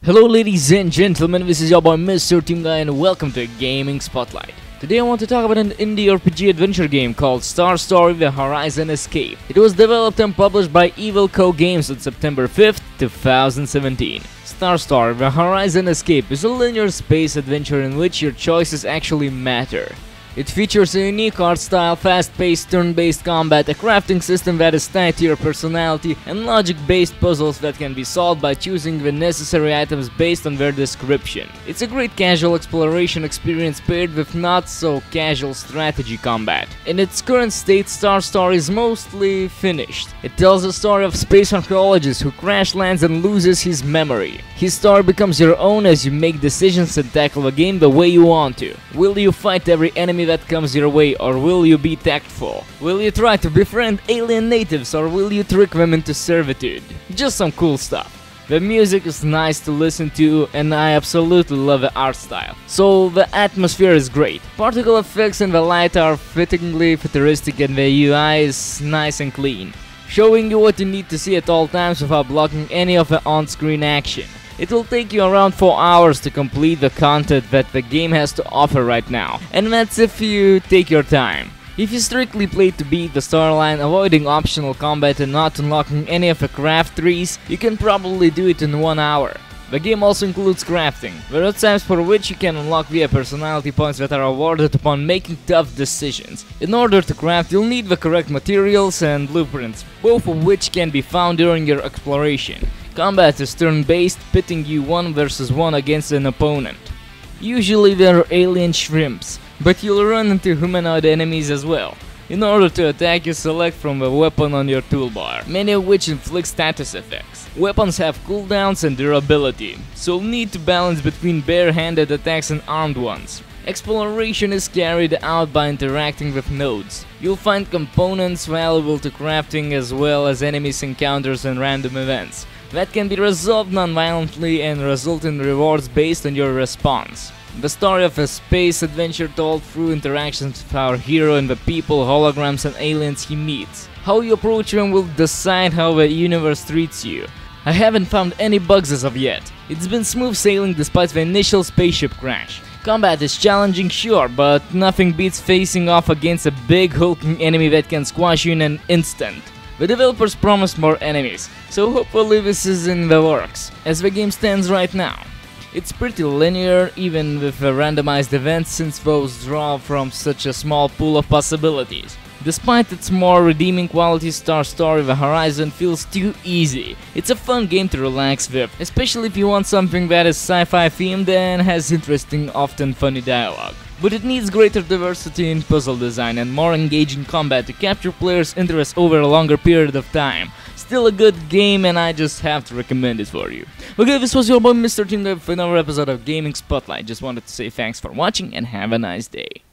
Hello ladies and gentlemen, this is your boy Mrteamguy and welcome to Gaming Spotlight. Today I want to talk about an indie RPG adventure game called Star Story: The Horizon Escape. It was developed and published by Evil Co Games on September 5th, 2017. Star Story: The Horizon Escape is a linear space adventure in which your choices actually matter. It features a unique art style, fast-paced turn-based combat, a crafting system that is tied to your personality, and logic-based puzzles that can be solved by choosing the necessary items based on their description. It's a great casual exploration experience paired with not-so-casual strategy combat. In its current state, Star Story is mostly finished. It tells the story of a space archaeologist who crash lands and loses his memory. His story becomes your own as you make decisions and tackle the game the way you want to. Will you fight every enemy that comes your way, or will you be tactful? Will you try to befriend alien natives, or will you trick them into servitude? Just some cool stuff. The music is nice to listen to and I absolutely love the art style. So the atmosphere is great. Particle effects and the light are fittingly futuristic and the UI is nice and clean, showing you what you need to see at all times without blocking any of the on-screen action. It will take you around 4 hours to complete the content that the game has to offer right now, and that's if you take your time. If you strictly play to beat the storyline, avoiding optional combat and not unlocking any of the craft trees, you can probably do it in 1 hour. The game also includes crafting. There are times for which you can unlock via personality points that are awarded upon making tough decisions. In order to craft, you'll need the correct materials and blueprints, both of which can be found during your exploration. Combat is turn-based, pitting you 1 versus 1 against an opponent. Usually there are alien shrimps, but you'll run into humanoid enemies as well. In order to attack, you select from the weapon on your toolbar, many of which inflict status effects. Weapons have cooldowns and durability, so you'll need to balance between bare-handed attacks and armed ones. Exploration is carried out by interacting with nodes. You'll find components valuable to crafting as well as enemies, encounters and random events that can be resolved non-violently and result in rewards based on your response. The story of a space adventure told through interactions with our hero and the people, holograms and aliens he meets. How you approach them will decide how the universe treats you. I haven't found any bugs as of yet. It's been smooth sailing despite the initial spaceship crash. Combat is challenging, sure, but nothing beats facing off against a big hulking enemy that can squash you in an instant. The developers promised more enemies, so hopefully this is in the works, as the game stands right now. It's pretty linear, even with the randomized events, since those draw from such a small pool of possibilities. Despite its more redeeming qualities, Star Story: The Horizon feels too easy. It's a fun game to relax with, especially if you want something that is sci-fi themed and has interesting, often funny dialogue. But it needs greater diversity in puzzle design and more engaging combat to capture players' interest over a longer period of time. Still a good game and I just have to recommend it for you. Okay, this was your boy Mrteamguy with another episode of Gaming Spotlight. Just wanted to say thanks for watching and have a nice day.